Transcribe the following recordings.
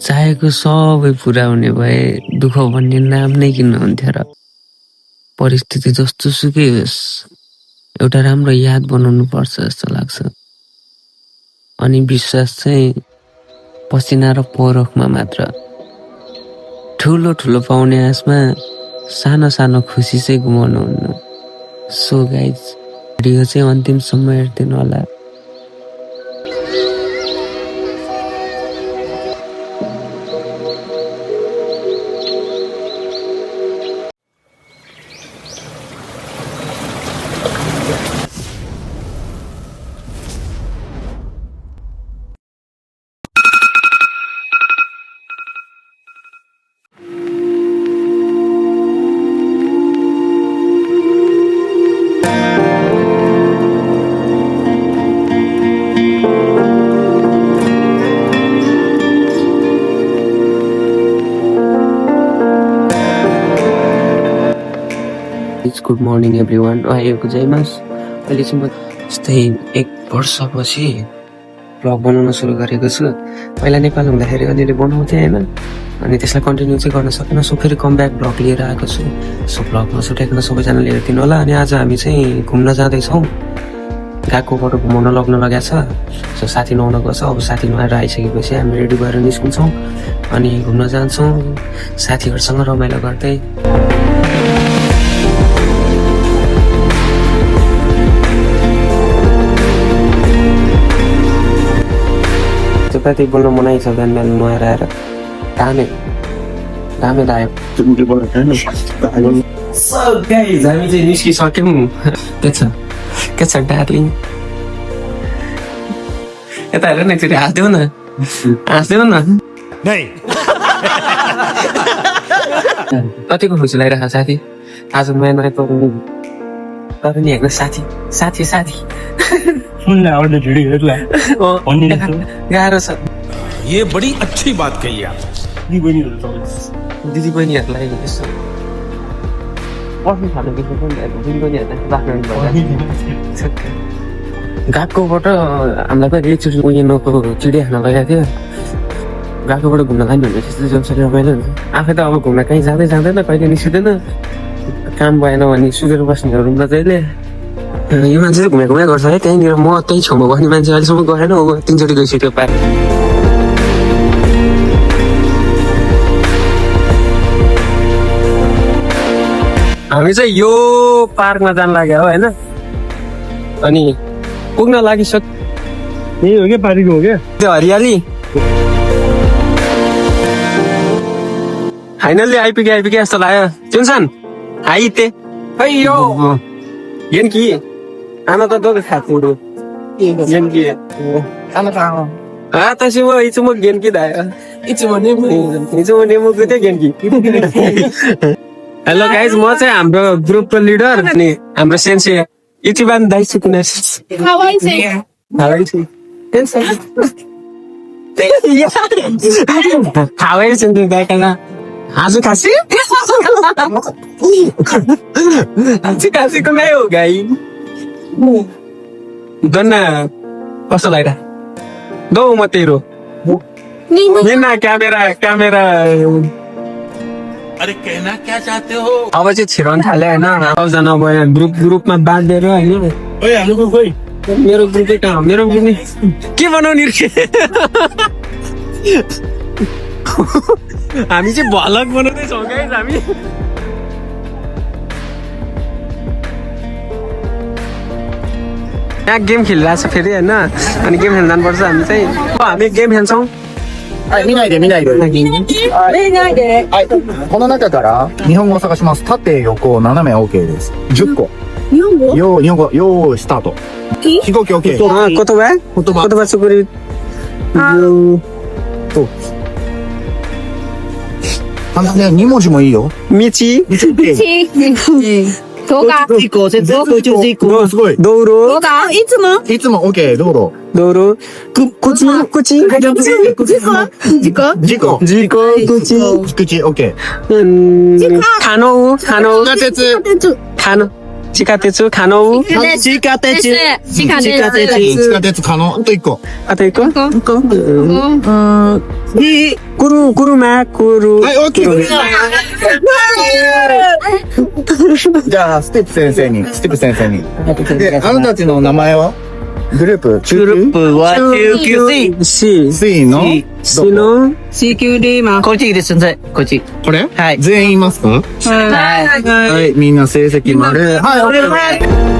चाहेको सबै पुरा हुने भए दुःख भन्ने नाम नै किन हुन्थ्यो र। परिस्थिति जस्तो सुकै होस् एउटा राम्रो याद बनाउनु पर्छ जस्तो लाग्छ। अनि विश्वास चाहिँ पसिना र परखमा मात्र। ठुलो ठुलो पाउने आशमा सानो सानो खुसी चाहिँ गुमाउनु हुन्न। सो गाइज भिडियो चाहिँ अन्तिमसम्म हेरिदिनु होला। Good morning everyone. आएको जयमास। अहिले चाहिँ म यस्तै 1 वर्षपछि भ्लग बनाउन सुरु गरेको छु। पहिला नेपाल हुँदाखेरि अलिअलि बनाउँथेँ होइन, अनि त्यसलाई कन्टिन्यू चाहिँ गर्न सकेन। सो फेरि कमब्याक भ्लग लिएर आएको छु। सो भ्लगमा छुट्याइकन सबैजनाले हेरिदिनु होला। अनि आज हामी चाहिँ घुम्न जाँदैछौँ। गएकोबाट घुमाउन लग्न लगाएको छ। सो साथी नुहाउन गएको छ। अब साथी नुहाएर आइसकेपछि हामी रेडी भएर निस्किन्छौँ अनि घुम्न जान्छौँ साथीहरूसँग रमाइलो गर्दै। त्यति बोल्न मनाइ छ। बिहान बिहान नुहाएर आएर घामे लाग्यो। हामी चाहिँ निस्किसक्यौँ। के छ डार्लिङ? यता हेर न, एकचोटि हाँस्देऊ न, हाँस्देऊ न। कतिको खुसी लागिरहेको साथी। आज नयाँ नयाँ तर नि हेर्नु साथी साथी साथी गाह्रो छ। ये बड़ी अच्छी बात कही आप। दिदी बहिनीहरूलाई यस्तो गएकोबाट हामीलाई पनि एकचोटि उयोको चिडियाखाना लगाएको थियो। गएकोबाट घुम्न जाने भने त्यस्तो जसरी रमाइलो हुन्छ। आफै त अब घुम्न कहीँ जाँदैन कहिले निस्किँदैन। काम भएन भने सुतेर बस्नेहरू रुम्दा जहिले यो मान्छे चाहिँ घुमाइ गर्छ है। त्यहीँनिर म त्यही छेउमा बस्ने मान्छे अहिलेसम्म गएन। अब 3 चोटि गइसक्यो पाए। हामी चाहिँ यो पार्कमा जान लाग्यो हो होइन, अनि पुग्न लागिसक्यो। यही हो क्या पार्क हो क्या त्यो हरियाली। फाइनल्ली आइपुगे जस्तो लाग्यो। चुनसान आइते अयो गेनकी आमा त दो खातिर गेनकी आमा त त्यसो म गेनकी दायो नेमु गते गेनकी। हेलो गाइज, म चाहिँ हाम्रो ग्रुपको लिडर अनि हाम्रो सेन्से इचिबान दाइसु कुनै हावाई सेन्से दाइकाला आज खासी खासीको नै हो गाई। दन्ना कस्तो लाग्दा दो म तेरो मेना क्यामेरा अरे कहना क्या चाहते हो? अब चाहिँ छिराउन थाल्यो होइन। सबजना अब ग्रुपमा बाँधेर होइन। मेरो ग्रुपै कहाँ? मेरो ग्रुप के बनाउने हामी चाहिँ भलक बनाउँदैछौँ गाइस। हामी यहाँ गेम खेलिरहेको छ फेरि होइन, अनि गेम खेल्न जानुपर्छ। हामी चाहिँ हामी गेम खेल्छौँ। 見ないで。この中から日本語を探します。縦、横、斜め OK です。10個。日本語？日本語、よーい、スタート。飛行機 OK。言葉作り。ね、2文字もいいよ。道。動画。1個、すごい。道路。動画？いつも OK、道路。口。事故？口、OK。口。口、OK。可能。चिकातेछु खानु 地下鉄。地下鉄。地下鉄可能。あと1個。 कतैको いい。 गुरुमा गुरु はい、オッケー。じゃあ、ステップ先生に。で、あなたたちの名前はグループ中級は中級生。 C ?C の Cの CQD まあ、こっちです、先生。こっち。これはい全員いますかはい。はい、みんな成績丸。はい、オッケー。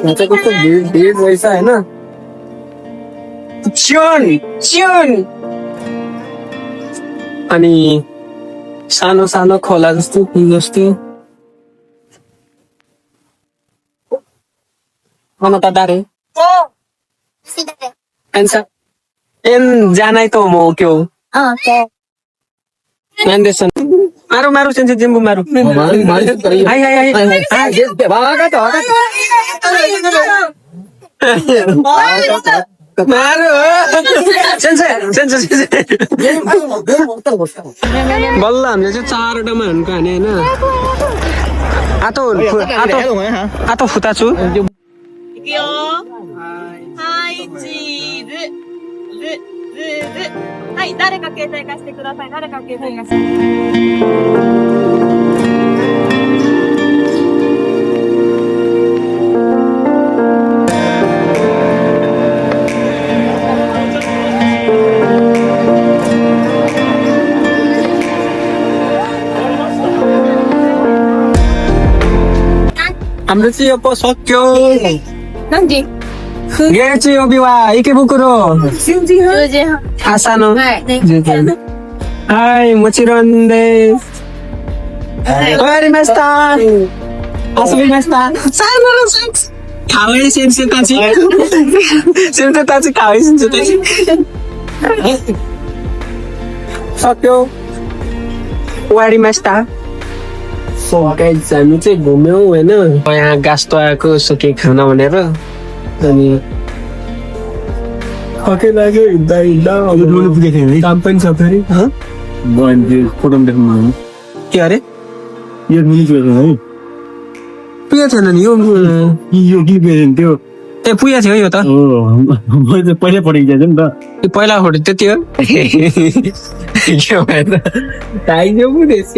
मतलब कस्तो भिड रहेछ होइन चियन अनि सानो सानो खोला जस्तो पुल जस्तो ममता दारे एन्सर एन जानै त म क्यों Anderson मारू सेन्से जिम्बु मारू हाय मारू सेन्से बल्ल हामीले चाहिँ 4वटामा हान्को हाने हैन आतो फुता छु いくよ。はい、チーズ。ず。はい、誰か携帯貸してください。誰か携帯貸して。 हाम्रो चाहिँ यो सक्यो 何時 गेट चाहिँ यो बिवा इकेबुकुरो 10時半。 आसानो はい。 हाय मोचिरन दे वारिमास्ता आसुबिमास्ता सानो सेक्स खावे सेन्से ताची सेन्से ताची खावे सेन्से ताची सक्यो वारिमास्ता सो गाइस हामी चाहिँ घुम्यौँ होइन यहाँ गास्तो आएको सो के खाना भनेर अनि खकै लाग्यो हिँड्दा काम पनि छ फेरि फोटो देख्नु के अरे यो म्युजिक है पुगेको थिएन नि यो यो गीत बेच्नु त्यो ए पुगेको थियो यो त मैले त पहिल्यै पढेको थिएँ नि त त्यो पहिला फोटो त्यति हो के भयो त आइदियो पो रहेछ